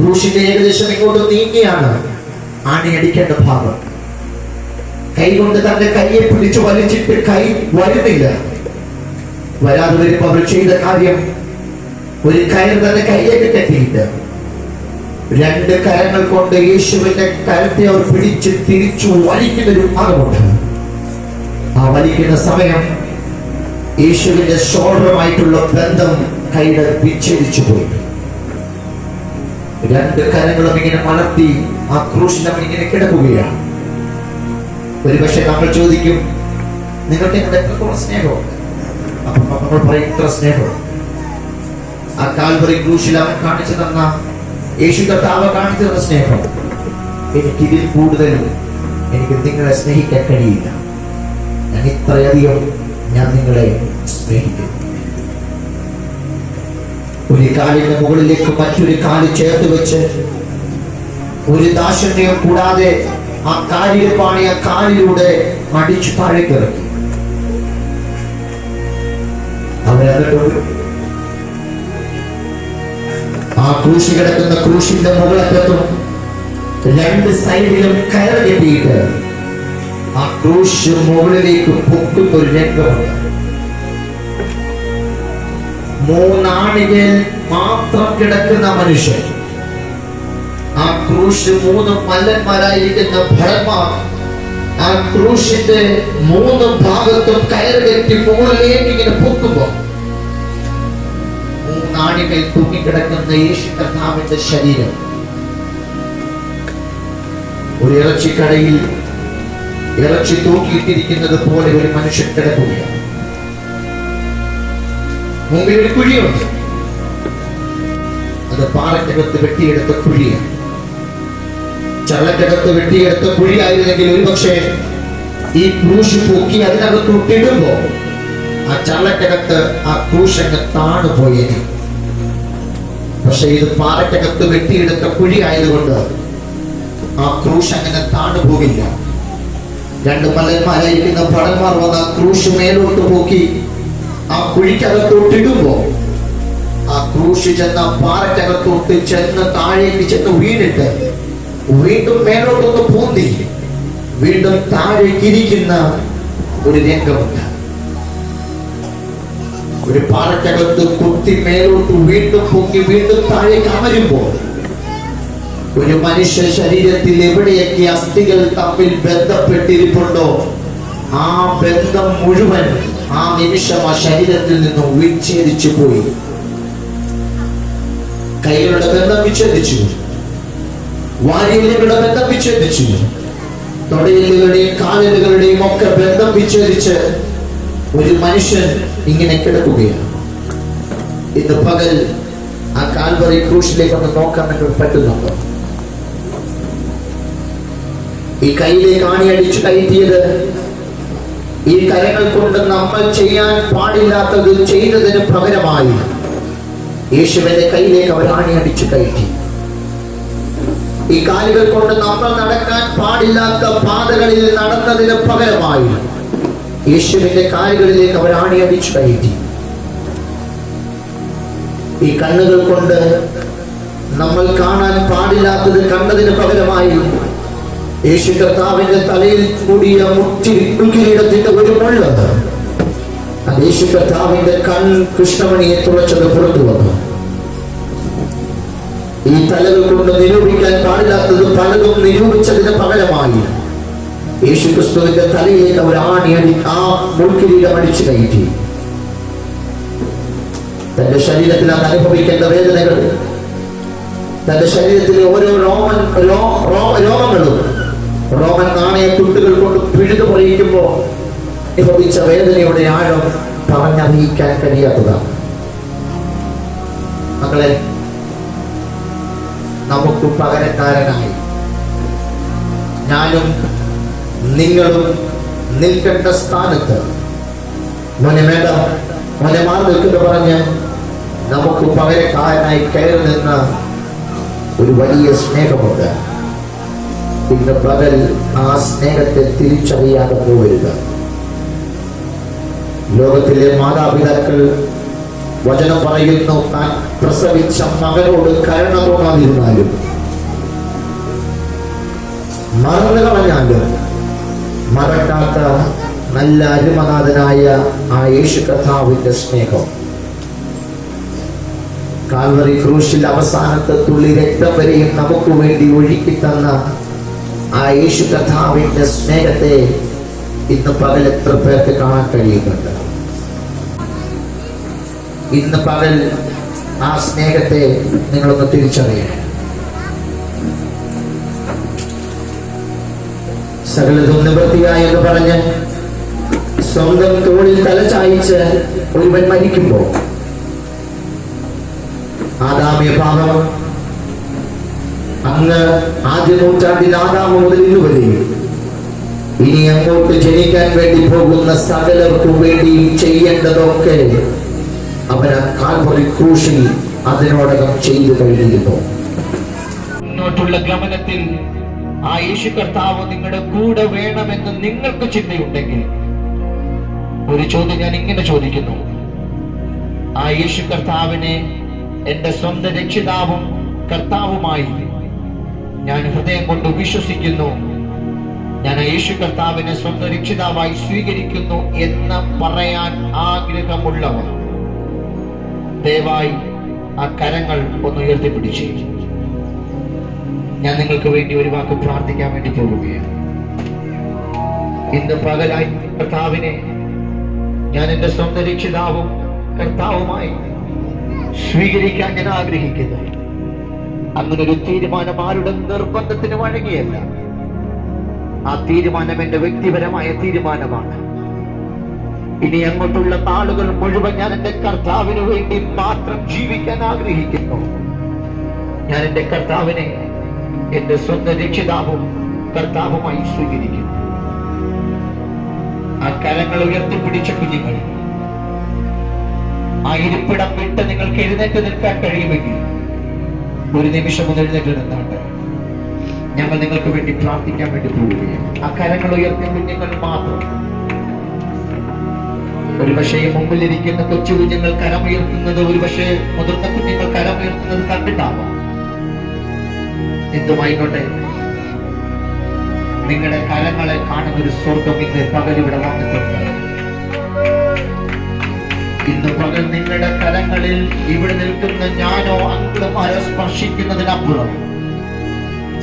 ക്രൂശിന്റെ ഏകദേശം ഇങ്ങോട്ട് നീങ്ങിയാണ് ആണിയടിക്കേണ്ട ഭാഗം. കൈകൊണ്ട് തന്റെ കൈയെ പിടിച്ചു വലിച്ചിട്ട് കൈ വരുന്നില്ല. വരാതെ വരുമ്പോ അവർ ചെയ്ത കാര്യം, ഒരു കയർ തന്റെ കൈയേക്ക് കെട്ടിയിട്ട് 2 കരങ്ങൾ കൊണ്ട് യേശുവിന്റെ കരത്തെ അവർ പിടിച്ച് തിരിച്ചു വലിക്കുന്ന ഒരു ഭാഗമുണ്ട്. ആ വലിക്കുന്ന സമയം യേശുവിന്റെ ഷോൾഡറുമായിട്ടുള്ള ബന്ധം കൈകൾ വിച്ഛേദിച്ചു പോയി. 2 കരങ്ങളും ഇങ്ങനെ മലർത്തി ആ ക്രൂശിനം ഇങ്ങനെ കിടക്കുകയാണ്. ഒരുപക്ഷെ നമ്മൾ ചോദിക്കും, നിങ്ങൾക്ക് എന്നോട് എത്രത്തോളം സ്നേഹമുണ്ട്? അപ്പൊ നമ്മൾ പറയും, ഇത്ര സ്നേഹം. ആ കാൽവറി ക്രൂശിൽ അവൻ കാണിച്ചു തന്ന, യേശു കർത്താവ് കാണിച്ചു തന്ന സ്നേഹം, എനിക്കിതിൽ കൂടുതൽ എനിക്ക് നിങ്ങളെ സ്നേഹിക്കാൻ കഴിയില്ല. ഞാൻ ഇത്രയധികം ഞാൻ നിങ്ങളെ സ്നേഹിക്കുന്നു. ഒരു കാലിന്റെ മുകളിലേക്ക് മറ്റൊരു കാല് ചേർത്ത് വെച്ച് ഒരു ദാശന്യം കൂടാതെ ആ കാലിൽ പാണിയ കാലിലൂടെ അടിച്ചു താഴേക്ക് ഇറക്കി. ആ ക്രൂശി കിടക്കുന്ന ക്രൂശിന്റെ മുകളറ്റത്തും 2 സൈഡിലും കയർ കെട്ടിയിട്ട് ആ ക്രൂശ് മുകളിലേക്ക് പൊക്കുന്ന ഒരു രംഗമുണ്ട്. 3 ആണികൾ മാത്രം കിടക്കുന്ന മനുഷ്യൻ, ആ ക്രൂശ് 3 മല്ലന്മാരായിരിക്കുന്ന ഭടന്മാർ ആ ക്രൂശിന്റെ 3 ഭാഗത്തും കയർ കെട്ടി മുകളിലേക്ക് ഇങ്ങനെ പൊക്കുമ്പോ 3 ആണികൾ തൂങ്ങിക്കിടക്കുന്ന യേശു കർത്താവിന്റെ ശരീരം ഒരു ഇറച്ചിക്കടയിൽ ഇറച്ചി തൂക്കിയിട്ടിരിക്കുന്നത് പോലെ ഒരു മനുഷ്യൻ കിടക്കുകയാണ്. മുമ്പിൽ ഒരു കുഴിയുണ്ട്. അത് പാറക്കകത്ത് വെട്ടിയെടുത്ത കുഴിയാണ്. ചള്ളക്കകത്ത് വെട്ടിയെടുത്ത കുഴിയായിരുന്നെങ്കിൽ ഒരുപക്ഷെ ഈ ക്രൂശ് പൊക്കി അതിനകത്തോട്ടിടുമ്പോ ആ ചള്ളക്കകത്ത് ആ ക്രൂശങ്ങ് താണുപോയേനെ. പക്ഷെ ഇത് പാറക്കകത്ത് വെട്ടിയെടുത്ത കുഴി ആയതുകൊണ്ട് ആ ക്രൂശ് അങ്ങനെ താണുപോകില്ല. 2 മല്ലന്മാരായിരിക്കുന്ന ഭടന്മാർ വന്ന് ആ ക്രൂശ് മേലോട്ട് പോക്കി ആ കുഴിക്കകത്തോട്ടിടുമ്പോ ആ ക്രൂശ് ചെന്ന പാറക്കകത്തോട്ട് ചെന്ന് താഴേക്ക് ചെന്ന് വീണിട്ട് വീണ്ടും മേലോട്ടൊന്ന് പൂന്തി വീണ്ടും താഴേക്ക് ഇരിക്കുന്ന ഒരു രംഗമുണ്ട്. ഒരു പാറക്കകത്ത് കുത്തി മേലോട്ട് വീണ്ടും പൊങ്ങി വീണ്ടും താഴേക്ക് അമരുമ്പോൾ ഒരു മനുഷ്യ ശരീരത്തിൽ എവിടെയൊക്കെ അസ്ഥികൾ തമ്മിൽ ബന്ധപ്പെട്ടിരിപ്പുണ്ടോ ആ ബന്ധം മുഴുവൻ ആ നിമിഷം ആ ശരീരത്തിൽ നിന്നും വിച്ഛേദിച്ചു പോയി. കൈകളുടെ ബന്ധം വിച്ഛേദിച്ചു, വാരിയലുകളുടെ ബന്ധം വിച്ഛേദിച്ചു, തൊടയിലുകളുടെയും കാലലുകളുടെയും ഒക്കെ ബന്ധം വിച്ഛേദിച്ച് ഒരു മനുഷ്യൻ ഇങ്ങനെ കിടക്കുകയാണ്. ഇന്ന് പകൽ ആ കാൽവറി ക്രൂശിലേക്ക് ഒന്ന് നോക്കാൻ നിങ്ങൾക്ക് പറ്റുന്നുണ്ടോ? ഈ കയ്യിലേക്ക് ആണിയടിച്ചു കയറ്റിയത് ഈ കരങ്ങൾ കൊണ്ട് നമ്മൾ ചെയ്യാൻ പാടില്ലാത്തത് ചെയ്തതിന് പകരമായി യേശുവിന്റെ കയ്യിലേക്ക് അവർ ആണിയടിച്ചു കയറ്റി. ഈ കാലുകൾ കൊണ്ട് നമ്മൾ നടക്കാൻ പാടില്ലാത്ത പാതകളിൽ നടന്നതിന് പകരമായി യേശുവിന്റെ കാലുകളിലേക്ക് അവർ ആണിയടിച്ചു കയറ്റി. ഈ കണ്ണുകൾ കൊണ്ട് നമ്മൾ കാണാൻ പാടില്ലാത്തത് കണ്ടതിന് പകരമായി യേശു കർത്താവിന്റെ തലയിൽ കൂടിയ മുട്ടിരിടത്തിന്റെ ഒരു മുള്ള യേശു കർത്താവിന്റെ കൃഷ്ണമണിയെ തുളച്ചത് പുറത്തു വന്നു. ഈ തലകൾ കൊണ്ട് നിരൂപിക്കാൻ പാടില്ലാത്തത് പലതും നിരൂപിച്ചതിന് പകരമായി യേശു ക്രിസ്തുവിന്റെ തലയിലേക്ക് അവർ ആ മുൾക്കിരീടം അടിച്ചു കയറ്റി. തന്റെ ശരീരത്തിൽ അത് അനുഭവിക്കേണ്ട വേദനകൾ, തന്റെ ശരീരത്തിലെ ഓരോ രോമങ്ങളും റോമൻ നാണയ തുട്ടുകൾ കൊണ്ട് പിഴുതു പറയിക്കുമ്പോൾ അനുഭവിച്ച വേദനയുടെ ആഴം പറഞ്ഞറിയിക്കാൻ കഴിയാത്തതാണ്. മക്കളെ, നമുക്ക് പകരക്കാരനായി ഞാനും നിങ്ങളും നിൽക്കേണ്ട സ്ഥാനത്ത് മോനെ വേണ്ട, മോനെ മാറി നിൽക്കുന്നു പറഞ്ഞ് നമുക്ക് പകരക്കാരനായി കയറി നിന്ന ഒരു വലിയ സ്നേഹമുണ്ട്. ഇന്ന് പകൽ ആ സ്നേഹത്തെ തിരിച്ചറിയാതെ പോകരുത്. ലോകത്തിലെ മാതാപിതാക്കൾ വചനം പറയുന്നു, താൻ പ്രസവിച്ച മകനോട് കരുണ തോന്നാതിരുന്നാലും, മറന്നു കളഞ്ഞാലും മറക്കാത്ത നല്ല അരുമനാഥനായ ആ യേശു കർത്താവിന്റെ സ്നേഹം, കാൽവറി ക്രൂശിൽ അവസാനത്തെ തുള്ളി രക്തം വരെയും നമുക്ക് വേണ്ടി ഒഴുക്കി തന്ന ആ യേശു കർത്താവിന്റെ സ്നേഹത്തെ ഇന്ന് പകൽ എത്ര പേർക്ക് കാണാൻ കഴിയുന്നുണ്ട്? ഇന്ന് പകൽ ആ സ്നേഹത്തെ നിങ്ങളൊന്ന് തിരിച്ചറിയണം. സകലതും നിവൃത്തിയായി എന്ന് പറഞ്ഞ് സ്വന്തം തോളിൽ തലചായിച്ച് ഒരുവൻ മരിക്കുമ്പോൾ ആദാമ്യ പാപം അങ്ങ് ആദ്യ നൂറ്റാണ്ടിൽ ആദാമ മുതൽ ഇന്നുവരെയും ഇനി അങ്ങോട്ട് ജനിക്കാൻ വേണ്ടി പോകുന്ന സകലർക്കും വേണ്ടി ചെയ്യേണ്ടതൊക്കെ അവൻ കാൽവറി ക്രൂശിൽ അതിനോടകം ചെയ്തു കഴിഞ്ഞിരുന്നു. മുന്നോട്ടുള്ള ഗമനത്തിൽ ആ യേശു കർത്താവ് നിങ്ങളുടെ കൂടെ വേണമെന്ന് നിങ്ങൾക്ക് ചിന്തയുണ്ടെങ്കിൽ ഒരു ചോദ്യം ഞാൻ ഇങ്ങനെ ചോദിക്കുന്നു: ആ യേശു കർത്താവിനെ എന്റെ സ്വന്തം രക്ഷിതാവും കർത്താവുമായി ഞാൻ ഹൃദയം കൊണ്ട് വിശ്വസിക്കുന്നു, ഞാൻ ആ യേശു കർത്താവിനെ സ്വന്തം രക്ഷിതാവായി സ്വീകരിക്കുന്നു എന്ന് പറയാൻ ആഗ്രഹമുള്ളവർ ദയവായി ആ കരങ്ങൾ ഒന്ന് ഉയർത്തിപ്പിടിച്ച് ഞാൻ നിങ്ങൾക്ക് വേണ്ടി ഒരു വാക്ക് പ്രാർത്ഥിക്കാൻ വേണ്ടി പോവുകയാണ്. ഇന്ന് പകലായി കർത്താവിനെ ഞാൻ എന്റെ സ്വന്തം രക്ഷിതാവും കർത്താവുമായി സ്വീകരിക്കാൻ ഞാൻ ആഗ്രഹിക്കുന്നു. അങ്ങനെ ഒരു തീരുമാനം ആരുടെ നിർബന്ധത്തിന് വഴങ്ങിയല്ല. ആ തീരുമാനം എന്റെ വ്യക്തിപരമായ തീരുമാനമാണ്. ഇനി അങ്ങോട്ടുള്ള നാളുകൾ മുഴുവൻ ഞാൻ എന്റെ കർത്താവിന് വേണ്ടി മാത്രം ജീവിക്കാൻ ആഗ്രഹിക്കുന്നു. ഞാൻ എന്റെ കർത്താവിനെ എന്റെ സ്വന്തം രക്ഷിതാവും കർത്താവുമായി സ്വീകരിക്കുന്നു. ആ കരങ്ങൾ ഉയർത്തിപ്പിടിച്ച കുഞ്ഞുങ്ങൾ, ആ ഇരിപ്പിടം വിട്ട് നിങ്ങൾക്ക് എഴുന്നേറ്റ് നിൽക്കാൻ കഴിയുമെങ്കിൽ ഒരു നിമിഷം ഒന്ന് എഴുന്നേറ്റ് നിന്നാണ്ട് ഞങ്ങൾ നിങ്ങൾക്ക് വേണ്ടി പ്രാർത്ഥിക്കാൻ വേണ്ടി പോവുകയാണ്. ആ കരങ്ങൾ ഉയർത്തിയ കുഞ്ഞുങ്ങൾ മാത്രം. ഒരു പക്ഷേ മുമ്പിലിരിക്കുന്ന കൊച്ചു കുഞ്ഞുങ്ങൾ കരമുയർത്തുന്നത്, ഒരു പക്ഷേ മുതിർന്ന കുഞ്ഞുങ്ങൾ കരമുയർത്തുന്നത് കണ്ടിട്ടാവാം. എന്തുമായിക്കോട്ടെ, നിങ്ങളുടെ കരങ്ങളെ കാണുന്ന ഒരു സ്വർഗം ഇന്ന് പകൽ ഇവിടെ വന്നിട്ടുണ്ട്. ഇന്ന് പകൽ നിങ്ങളുടെ കരങ്ങളിൽ ഇവിടെ നിൽക്കുന്ന ഞാനോ അങ്കിളുമാരോ സ്പർശിക്കുന്നതിനപ്പുറം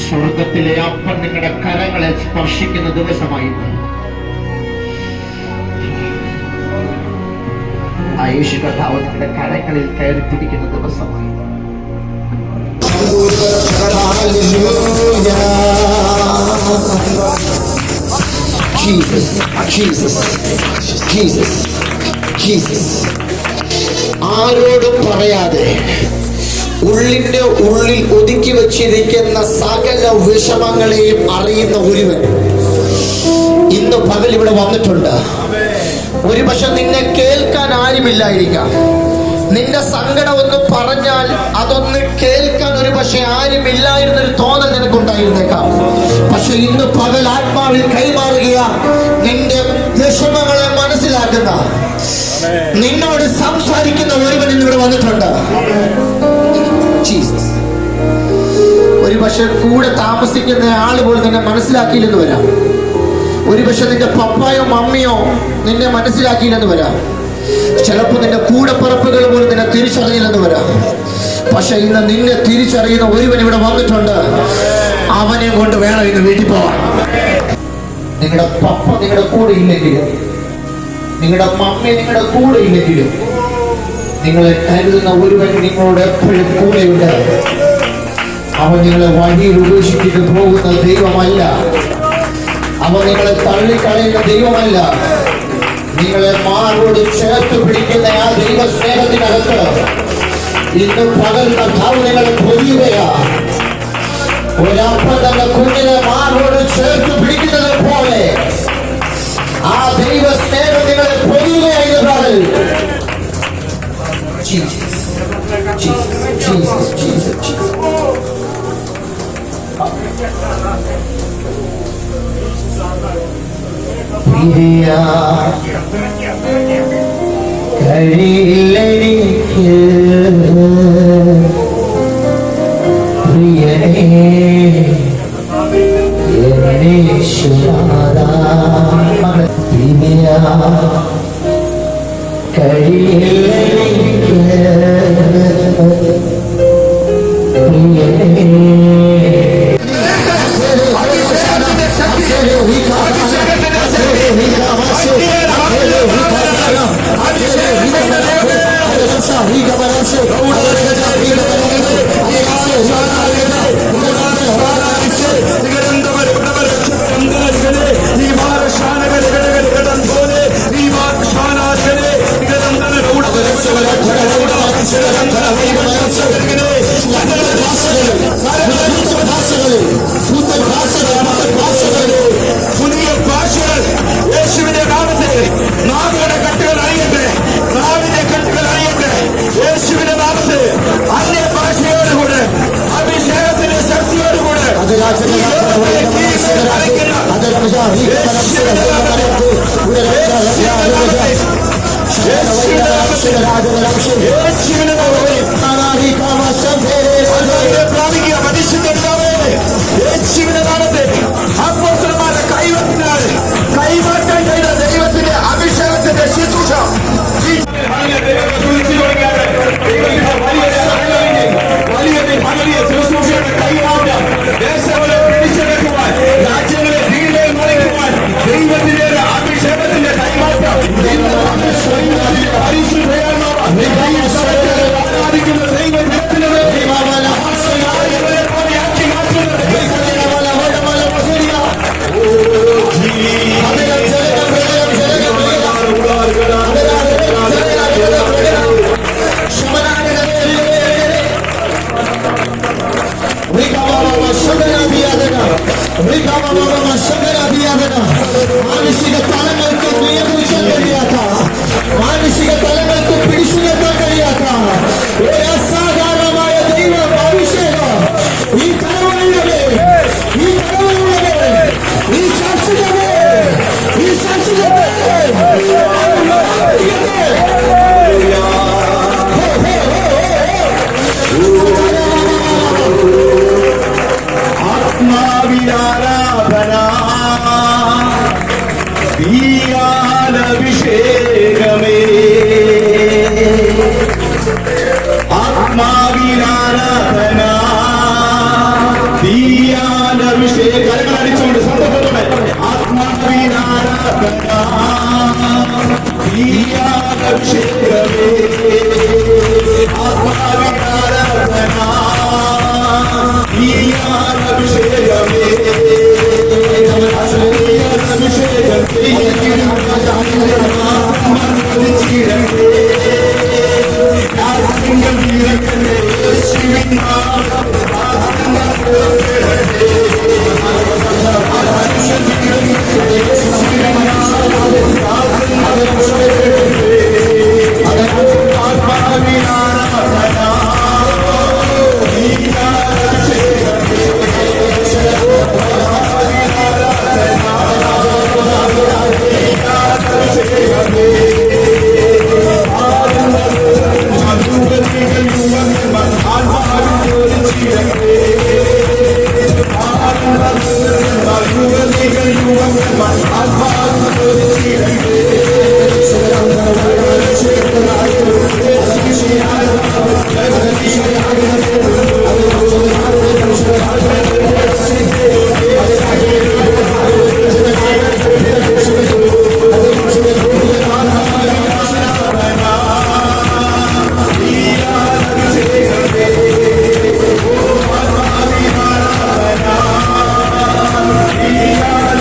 സ്വർഗത്തിലെ അപ്പൻ നിങ്ങളുടെ കരങ്ങളെ സ്പർശിക്കുന്ന ദിവസമായിരുന്നു. ആ യേശു കർത്താവ് നിങ്ങളുടെ കരങ്ങളിൽ കയറി പിടിക്കുന്ന ദിവസമായി. ആരോടും പറയാതെ ഉള്ളിന്റെ ഉള്ളിൽ ഒതുക്കി വച്ചിരിക്കുന്ന സകല വിഷമങ്ങളെയും അറിയുന്ന ഒരുവൻ ഇന്ന് പകൽ ഇവിടെ വന്നിട്ടുണ്ട്. ഒരു പക്ഷെ നിന്നെ കേൾക്കാൻ ആരുമില്ലായിരിക്കാം. നിന്റെ സങ്കടം ഒന്ന് പറഞ്ഞാൽ അതൊന്ന് കേൾക്കാൻ ഒരു പക്ഷെ ആരുമില്ലായിരുന്നൊരു തോന്നൽ നിനക്കുണ്ടായിരുന്നേക്കാം. പക്ഷെ ഇന്ന് പകൽ ആത്മാവിൽ കൈമാറുക, നിന്റെ വിഷമങ്ങളെ മനസ്സിലാക്കുന്ന, നിന്നോട് സംസാരിക്കുന്ന ഒരുവൻ ഇന്നിവിടെ വന്നിട്ടുണ്ട്. ജീസസ്. ഒരു പക്ഷെ കൂടെ താമസിക്കുന്ന ആൾ പോലും നിന്നെ മനസ്സിലാക്കിയില്ലെന്ന് വരാം. ഒരു പക്ഷെ നിന്റെ പപ്പായോ മമ്മിയോ നിന്നെ മനസ്സിലാക്കിയില്ലെന്ന് വരാം. ചിലപ്പോൾ നിന്റെ കൂടപ്പിറപ്പുകൾ പോലും നിന്നെ തിരിച്ചറിയില്ലെന്ന് വരാം. പക്ഷെ ഇന്ന് നിന്നെ തിരിച്ചറിയുന്ന ഒരുവൻ ഇവിടെ വന്നിട്ടുണ്ട്. അവനെ കൊണ്ട് വേണം ഇന്ന് വീട്ടിൽ പോവാൻ. നിങ്ങളുടെ പപ്പ നിങ്ങളുടെ കൂടെ ഇല്ലെങ്കിലും, നിങ്ങളുടെ മമ്മി നിങ്ങളുടെ കൂടെ ഇല്ലെങ്കിലും, നിങ്ങളെ കരുതുന്ന ഒരുവൻ നിങ്ങളോട് എപ്പോഴും കൂടെയുണ്ട്. അവൻ നിങ്ങളെ വഴിയിൽ ഉപേക്ഷിച്ചിട്ട് പോകുന്ന ദൈവമല്ല. അവൻ നിങ്ങളെ തള്ളിക്കളയുന്ന ദൈവമല്ല. നിങ്ങളെ മാറോട് ചേർത്ത് പിടിക്കുന്ന ആ ദൈവ സ്നേഹത്തിനകത്ത് ഇന്ന് പകൽ കർത്താവ് നിങ്ങളെ പൊതിയുകയാ. ഒരപ്പൻ തന്റെ കുഞ്ഞിനെ മാറോട് ചേർത്ത് പിടിക്കുന്നത് പോലെ ആ ദൈവ സ്നേഹം നിങ്ങളെ പൊതിയുകയായിരുന്നു പകൽ. കഴിയില്ലെനിക്ക് മാനുഷിക തലങ്ങൾക്ക് നിയന്ത്രിക്കാൻ കഴിയാത്ത, മാനുഷിക തലങ്ങൾക്ക് പിടിച്ചു നിർത്താൻ കഴിയാത്ത ഒരു അസാധാരണമായ ദൈവ അഭിഷേകം ഈ തലമുറയുടെ ഈ തലമുറയുടെ ഈ സാക്ഷികളുടെ ഈ സാക്ഷികളുടെ ആത്മാവിനാരാധന അഭിഷേകമേ ആത്മാവിനാരാധന അഭിഷേകം കരങ്ങൾ അടിച്ചുകൊണ്ട് സന്തോഷത്തോടെ ആത്മാവിനാരാധന അഭിഷേകമേ ആത്മാവിനാരാധന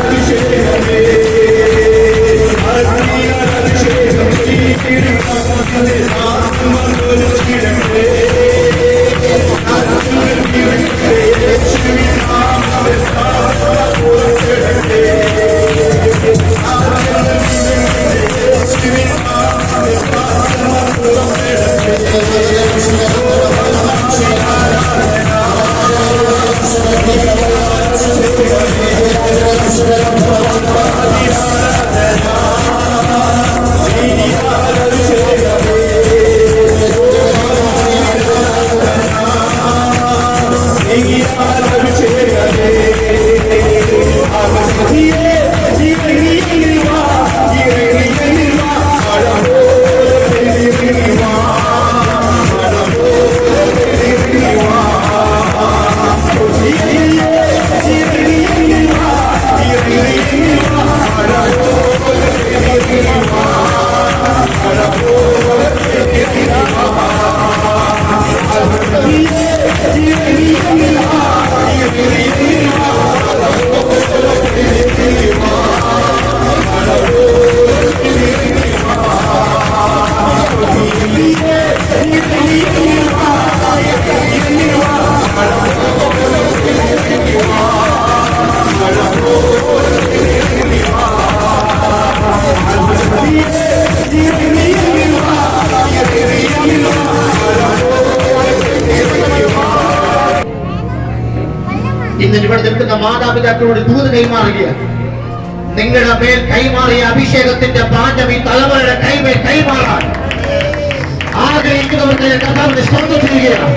അഭിഷേകമേ ഇന്ന് ഇവിടെ നിൽക്കുന്ന മാതാപിതാക്കളോട് ദൂത് കൈമാറുകയാണ്. നിങ്ങളുടെ മേൽ കൈമാറിയ അഭിഷേകത്തിന്റെ പാഠം ഈ തലമുറയുടെ കൈമേൽ കൈമാറാൻ ആഗ്രഹിക്കുന്നവർക്ക് കർത്താവിനെ സ്തോത്രം ചെയ്യുകയാണ്.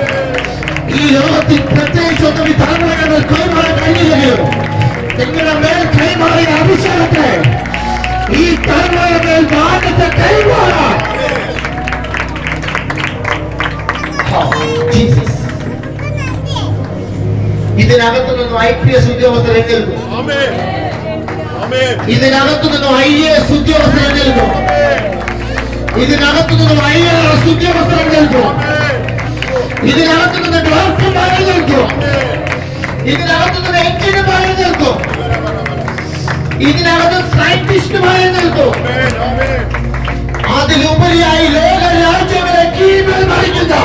ഈ ലോകത്തിൽ പ്രത്യേകിച്ചൊന്നും ഈ തലമുറകൾ കൈമാറാൻ കഴിയുകയോ നിങ്ങളുടെ മേൽ കൈമാറിയ അഭിഷേകത്തെ ഈ തലമുറയുടെ മേൽ പാഠത്തെ കൈമാറാൻ ഇതിനകത്തു നിന്നും IPS ഉദ്യോഗസ്ഥർ എഴുന്നേൽക്കും. ഇതിനകത്തു നിന്നും IAS ഉദ്യോഗസ്ഥർ എഴുന്നേൽക്കും. ഇതിനകത്തു നിന്നും IAS ഉദ്യോഗസ്ഥർ എഴുന്നേൽക്കും. ഇതിനകത്തു നിന്ന് ഡോക്ടർമാർ എഴുന്നേൽക്കും. ഇതിനകത്തു നിന്ന് എഞ്ചിനീയർമാർ എഴുന്നേൽക്കും. ഇതിനകത്ത് സയന്റിസ്റ്റുമാർ എഴുന്നേൽക്കും. അതിലുപരിയായി ലോക രാജ്യങ്ങളെ കീഴ്മേൽ മറിക്കുന്ന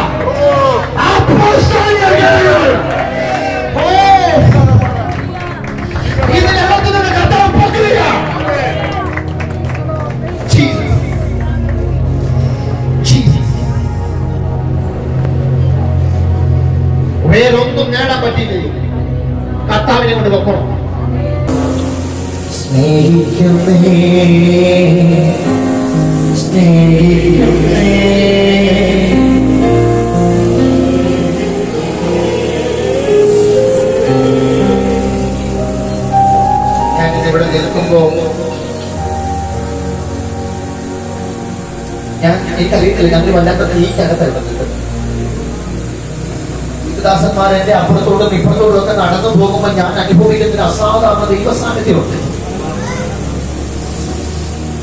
ഇതിനകത്ത് നിന്ന് കർത്താവ് പൊക്കുക. വേറൊന്നും നേടാൻ പറ്റിയില്ല. കർത്താവിനെ കൊണ്ട് വെക്കണം. സ്നേഹിക്കുന്നേ സ്നേഹിക്കുന്നേ ഞാനിവിടെ നിൽക്കുമ്പോ എനിക്കറിയത്തില്ല, ഞങ്ങൾ വല്ലാത്ത തീക്കകത്തായിരുന്നു. ദാസന്മാർ എന്റെ അപ്പുറത്തോടും ഇപ്പുറത്തോടും ഒക്കെ നടന്നു പോകുമ്പോൾ ഞാൻ അനുഭവിക്കുന്ന അസാധാരണ ദൈവസാന്നിധ്യമുണ്ട്.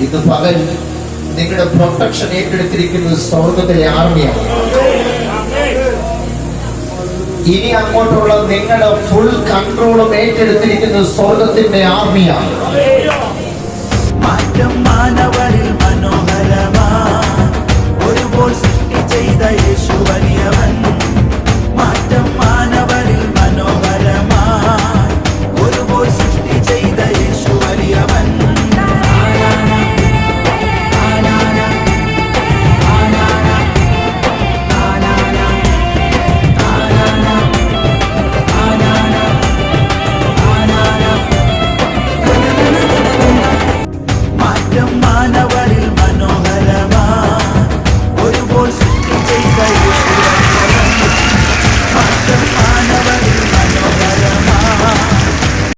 ഇത് പകൽ നിങ്ങളുടെ പ്രൊട്ടക്ഷൻ ഏറ്റെടുത്തിരിക്കുന്നത് സ്വർഗത്തിലെ ആർമിയാണ്. ഇനി അങ്ങോട്ടുള്ള നിങ്ങളുടെ ഫുൾ കൺട്രോളും ഏറ്റെടുത്തിരിക്കുന്നത് സ്വർഗത്തിന്റെ ആർമിയാണ്.